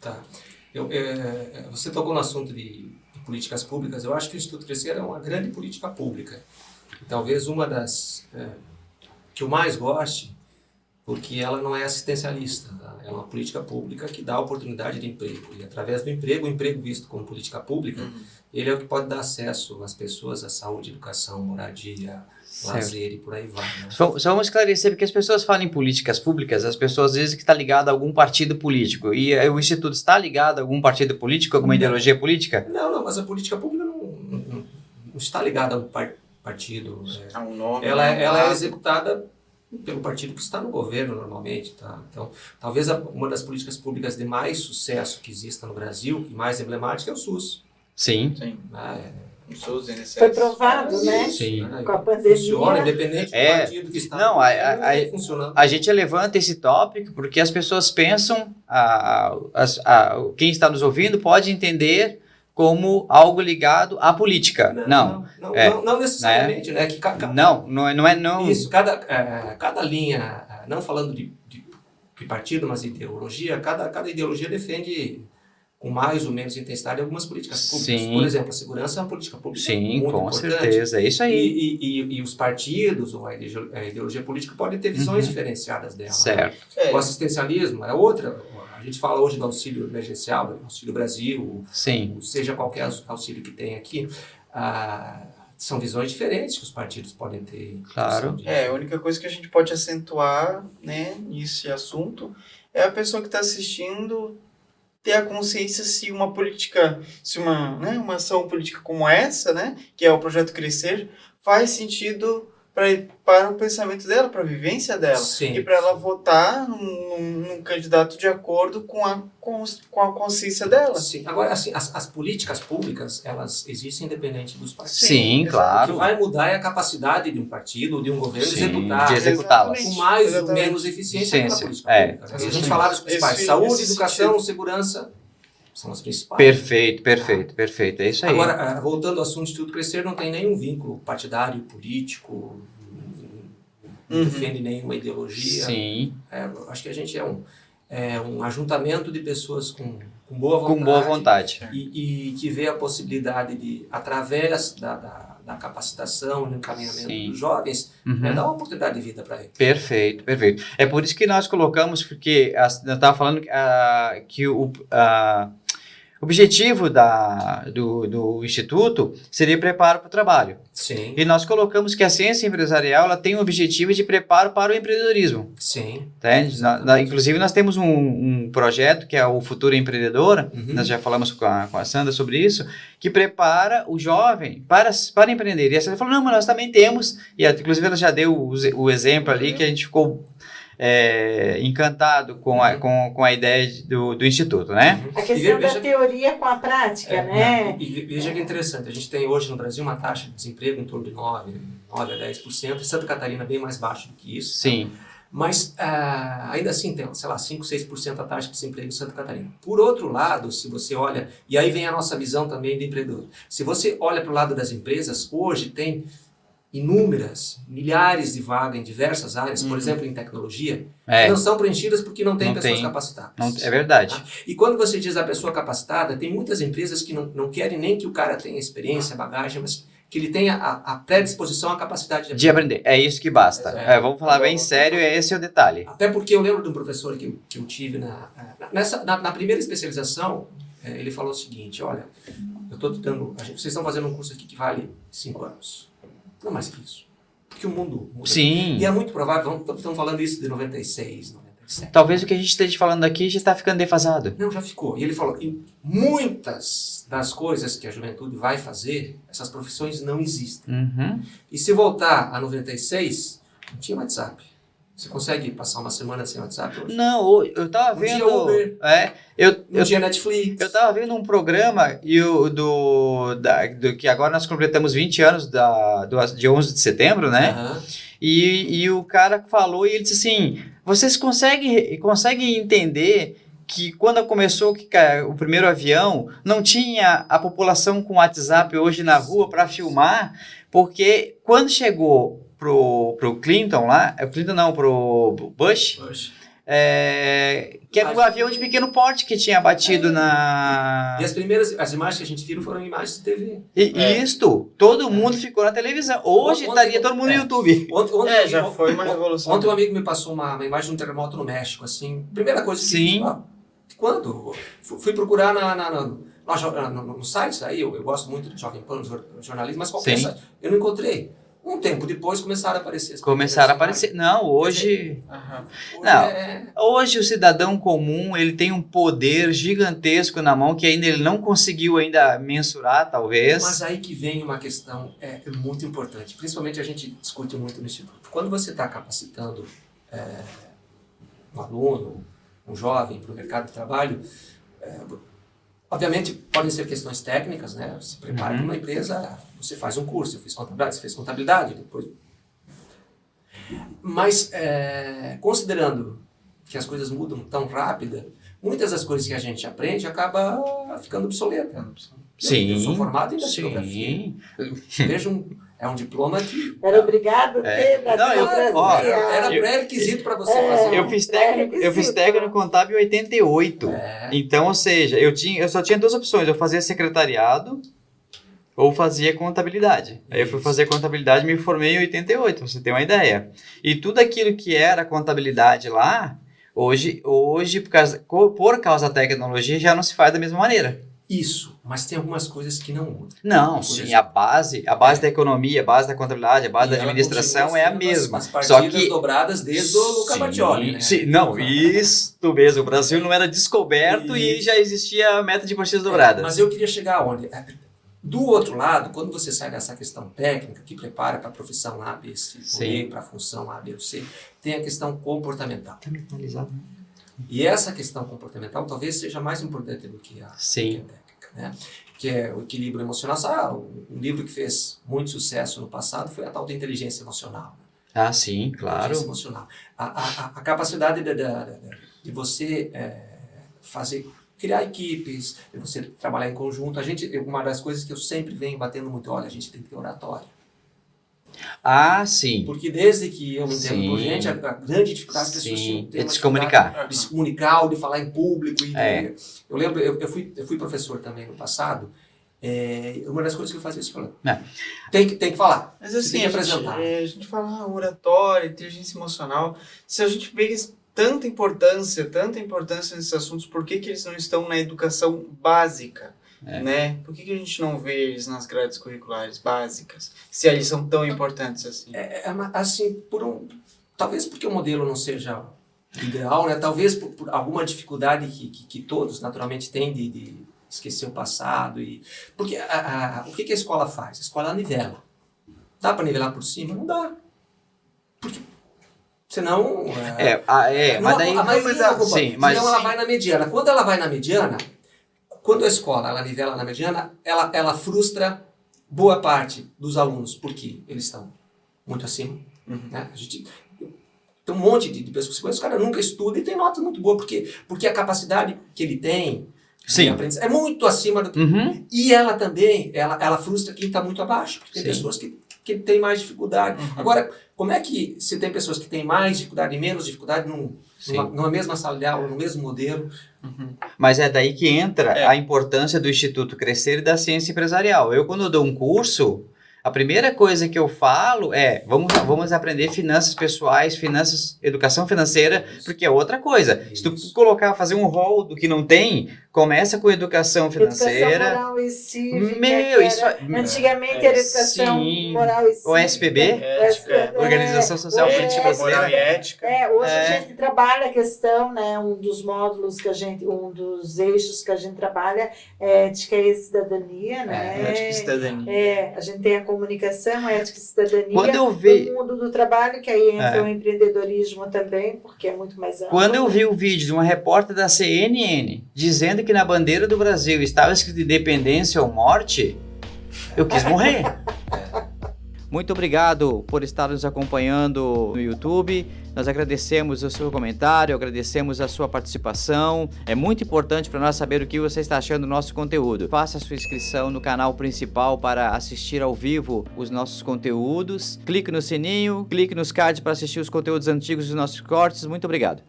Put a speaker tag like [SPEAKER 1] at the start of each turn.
[SPEAKER 1] Tá. Você tocou no assunto de políticas públicas. Eu acho que o Instituto Crescer é uma grande política pública. E talvez uma das que eu mais goste, porque ela não é assistencialista, tá? É uma política pública que dá oportunidade de emprego. E através do emprego, o emprego visto como política pública, ele é o que pode dar acesso às pessoas à saúde, educação, moradia, lazer e por aí vai. Né?
[SPEAKER 2] Só vamos esclarecer, porque as pessoas falam em políticas públicas, as pessoas dizem que está ligado a algum partido político. E o Instituto está ligado a algum partido político, alguma ideologia política?
[SPEAKER 1] Não, mas a política pública não está ligada a um partido.
[SPEAKER 3] A um nome.
[SPEAKER 1] Ela é executada pelo partido que está no governo normalmente, tá? Então, talvez uma das políticas públicas de mais sucesso que exista no Brasil, e mais emblemática, é o SUS.
[SPEAKER 2] Sim.
[SPEAKER 3] O SUS, INSS.
[SPEAKER 4] Foi provado, né?
[SPEAKER 2] Sim.
[SPEAKER 4] Com a pandemia.
[SPEAKER 1] Funciona, independente do partido que está no governo, funcionando.
[SPEAKER 2] A gente levanta esse tópico porque as pessoas pensam, quem está nos ouvindo pode entender como algo ligado à política. Não
[SPEAKER 1] necessariamente, né? Que
[SPEAKER 2] não.
[SPEAKER 1] Isso, cada linha, não falando de partido, mas de ideologia, cada ideologia defende com mais ou menos intensidade algumas políticas públicas.
[SPEAKER 2] Sim.
[SPEAKER 1] Por exemplo, a segurança é uma política pública muito
[SPEAKER 2] com
[SPEAKER 1] importante.
[SPEAKER 2] certeza, é isso aí.
[SPEAKER 1] E os partidos, ou a ideologia política, podem ter visões diferenciadas dela.
[SPEAKER 2] Certo.
[SPEAKER 1] O assistencialismo é outra. A gente fala hoje do auxílio emergencial, Auxílio Brasil, seja qualquer auxílio que tem aqui, são visões diferentes que os partidos podem ter.
[SPEAKER 2] Claro.
[SPEAKER 3] A única coisa que a gente pode acentuar, né, nesse assunto é a pessoa que está assistindo ter a consciência se uma política, uma ação política como essa, né, que é o Projeto Crescer, faz sentido para o pensamento dela, para a vivência dela.
[SPEAKER 1] Sim.
[SPEAKER 3] E para ela votar num candidato de acordo com a consciência dela.
[SPEAKER 1] Sim. Agora, assim, as políticas públicas, elas existem independente dos partidos.
[SPEAKER 2] Sim, claro.
[SPEAKER 1] O que vai mudar é a capacidade de um partido ou de um governo de
[SPEAKER 2] executá-las.
[SPEAKER 1] Com mais ou menos eficiência na política pública. Se a gente falar dos principais, saúde, educação, segurança, são as principais.
[SPEAKER 2] Perfeito. É isso aí.
[SPEAKER 1] Agora, voltando ao assunto do Instituto Crescer, não tem nenhum vínculo partidário, político, não defende nenhuma ideologia.
[SPEAKER 2] Sim.
[SPEAKER 1] Acho que a gente é um ajuntamento de pessoas com boa vontade.
[SPEAKER 2] Com boa vontade.
[SPEAKER 1] E que vê a possibilidade de, através da capacitação e do encaminhamento dos jovens, dar uma oportunidade de vida para eles.
[SPEAKER 2] Perfeito. É por isso que nós colocamos, porque eu estava falando que o objetivo do Instituto seria preparo para o trabalho.
[SPEAKER 1] Sim.
[SPEAKER 2] E nós colocamos que a ciência empresarial ela tem o objetivo de preparo para o empreendedorismo.
[SPEAKER 1] Sim.
[SPEAKER 2] Inclusive, nós temos um projeto que é o Futuro Empreendedor, nós já falamos com a Sandra sobre isso, que prepara o jovem para empreender. E a Sandra falou, não, mas nós também temos, e inclusive ela já deu o exemplo ali que a gente ficou encantado com a ideia do Instituto, né?
[SPEAKER 4] A questão da teoria com a prática, né?
[SPEAKER 1] E veja que interessante, a gente tem hoje no Brasil uma taxa de desemprego em torno de 9 a 10%, e Santa Catarina bem mais baixo do que isso.
[SPEAKER 2] Sim.
[SPEAKER 1] Mas ainda assim tem, 5, 6% a taxa de desemprego em Santa Catarina. Por outro lado, se você olha, e aí vem a nossa visão também de empreendedor, se você olha para o lado das empresas, hoje tem inúmeras, milhares de vagas em diversas áreas, por exemplo, em tecnologia, que não são preenchidas porque não tem pessoas capacitadas.
[SPEAKER 2] É verdade.
[SPEAKER 1] Tá? E quando você diz a pessoa capacitada, tem muitas empresas que não querem nem que o cara tenha experiência, bagagem, mas que ele tenha a predisposição, a capacidade
[SPEAKER 2] de aprender. É isso que basta. Vamos falar bem sério, esse é o detalhe.
[SPEAKER 1] Até porque eu lembro de um professor que eu tive na primeira especialização, ele falou o seguinte, olha, vocês estão fazendo um curso aqui que vale 5 anos. Não mais que isso. Porque o mundo muda.
[SPEAKER 2] Sim.
[SPEAKER 1] E é muito provável, estamos falando isso de 96, 97.
[SPEAKER 2] Talvez o que a gente esteja falando aqui já está ficando defasado.
[SPEAKER 1] Não, já ficou. E ele falou, e muitas das coisas que a juventude vai fazer, essas profissões não existem. E se voltar a 96, não tinha WhatsApp. Você consegue passar uma semana sem WhatsApp hoje?
[SPEAKER 2] Não, eu estava vendo...
[SPEAKER 1] Não tinha Uber. Não tinha Netflix.
[SPEAKER 2] Eu estava vendo um programa que agora nós completamos 20 anos de 11 de setembro, né? E o cara falou e ele disse assim, vocês conseguem entender que quando começou o primeiro avião, não tinha a população com WhatsApp hoje na rua para filmar, porque quando chegou pro Clinton lá, pro Bush, que era um avião de pequeno porte que tinha batido na...
[SPEAKER 1] E as imagens que a gente viu foram imagens de TV.
[SPEAKER 2] Isto, todo mundo ficou na televisão. Hoje estaria todo mundo no YouTube.
[SPEAKER 1] Ontem,
[SPEAKER 3] já foi uma revolução.
[SPEAKER 1] Ontem um amigo me passou uma imagem de um terremoto no México, assim. Primeira coisa que
[SPEAKER 2] Sim.
[SPEAKER 1] quando? Fui procurar no site, aí eu gosto muito de Jovem Pan, jornalismo, mas qualquer
[SPEAKER 2] Sim.
[SPEAKER 1] site. Eu não encontrei. Um tempo depois começaram a aparecer.
[SPEAKER 2] Começaram a aparecer. Não, hoje... Hoje o cidadão comum, ele tem um poder gigantesco na mão que ainda ele não conseguiu ainda mensurar, talvez.
[SPEAKER 1] Mas aí que vem uma questão muito importante. Principalmente a gente discute muito no Instituto. Quando você está capacitando um aluno, um jovem para o mercado de trabalho, obviamente podem ser questões técnicas, né? Você prepara para uma empresa, você faz um curso, eu fiz contabilidade, você fez contabilidade, depois... Mas, considerando que as coisas mudam tão rápido, muitas das coisas que a gente aprende acaba ficando obsoleta.
[SPEAKER 2] Sim.
[SPEAKER 1] Eu sou formado em datilografia. Veja, é um diploma que...
[SPEAKER 4] Era obrigado a ter datilografia.
[SPEAKER 1] Era pré-requisito para você fazer.
[SPEAKER 2] Eu fiz técnico contábil em 88. Então, ou seja, eu só tinha duas opções. Eu fazia secretariado ou fazia contabilidade. Aí eu fui fazer contabilidade e me formei em 88, pra você ter uma ideia. E tudo aquilo que era contabilidade lá, hoje por causa da tecnologia, já não se faz da mesma maneira.
[SPEAKER 1] Isso, mas tem algumas coisas que não mudam.
[SPEAKER 2] Não, sim, a base da economia, a base da contabilidade, a base da administração é a mesma.
[SPEAKER 1] As partidas
[SPEAKER 2] Só que
[SPEAKER 1] dobradas desde o Luca Baccioli, né?
[SPEAKER 2] Sim, não, isso mesmo. O Brasil não era descoberto e já existia a meta de partidas dobradas.
[SPEAKER 1] Mas eu queria chegar aonde? Do outro lado, quando você sai dessa questão técnica, que prepara para a profissão A, B, C, para a função A, B ou C, tem a questão comportamental.
[SPEAKER 2] Tá mentalizado, né?
[SPEAKER 1] E essa questão comportamental talvez seja mais importante do que a técnica, né? Que é o equilíbrio emocional. Um livro que fez muito sucesso no passado foi a tal da inteligência emocional.
[SPEAKER 2] Ah, sim, claro.
[SPEAKER 1] Inteligência emocional. A capacidade de você criar equipes, de você trabalhar em conjunto. Uma das coisas que eu sempre venho batendo muito, olha, a gente tem que ter oratória.
[SPEAKER 2] Ah, sim.
[SPEAKER 1] Porque desde que eu me entendo por gente, a grande dificuldade que as pessoas têm
[SPEAKER 2] é de se comunicar.
[SPEAKER 1] De se comunicar, ou de falar em público. Eu lembro, eu fui professor também no passado, uma das coisas que eu fazia é isso, tem que falar.
[SPEAKER 3] Mas assim,
[SPEAKER 1] você tem que apresentar.
[SPEAKER 3] A gente fala oratória, inteligência emocional, se a gente vê tanta importância nesses assuntos, por que eles não estão na educação básica? Né? Por que a gente não vê eles nas grades curriculares básicas, se eles são tão importantes assim?
[SPEAKER 1] Assim, talvez porque o modelo não seja ideal, né? Talvez por alguma dificuldade que todos naturalmente têm de esquecer o passado. Porque o que a escola faz? A escola nivela. Dá para nivelar por cima? Não dá. Porque senão...
[SPEAKER 2] mas daí...
[SPEAKER 1] Senão ela vai na mediana. Quando ela vai na mediana... Quando a escola ela nivela na mediana, ela frustra boa parte dos alunos, porque eles estão muito acima. Né? A gente tem um monte de pessoas que o cara nunca estuda e tem nota muito boa, porque a capacidade que ele tem de aprendizagem é muito acima do que... E ela também, ela frustra quem está muito abaixo, porque tem pessoas que têm mais dificuldade. Agora, como é que se tem pessoas que têm mais dificuldade e menos dificuldade numa mesma sala de aula, no mesmo modelo?
[SPEAKER 2] Mas é daí que entra a importância do Instituto Crescer e da ciência empresarial. Quando eu dou um curso, a primeira coisa que eu falo é, vamos aprender finanças pessoais, educação financeira, porque é outra coisa. Se tu fazer um rol do que não tem, começa com educação financeira.
[SPEAKER 4] Educação moral e cívica. Antigamente era educação moral e cívica.
[SPEAKER 2] O SPB, Organização Social Política Brasileira.
[SPEAKER 3] Moral e ética.
[SPEAKER 4] Hoje a gente trabalha a questão, né, um dos módulos um dos eixos que a gente trabalha é ética e cidadania, né?
[SPEAKER 3] Ética e cidadania.
[SPEAKER 4] A gente tem a comunicação, a ética e cidadania,
[SPEAKER 2] o
[SPEAKER 4] mundo do trabalho, que aí entra o empreendedorismo também, porque é muito mais amplo.
[SPEAKER 2] Quando eu vi o vídeo de uma repórter da CNN dizendo que na bandeira do Brasil estava escrito independência ou morte, eu quis morrer. Muito obrigado por estar nos acompanhando no YouTube. Nós agradecemos o seu comentário, agradecemos a sua participação. É muito importante para nós saber o que você está achando do nosso conteúdo. Faça a sua inscrição no canal principal para assistir ao vivo os nossos conteúdos. Clique no sininho, clique nos cards para assistir os conteúdos antigos dos nossos cortes. Muito obrigado.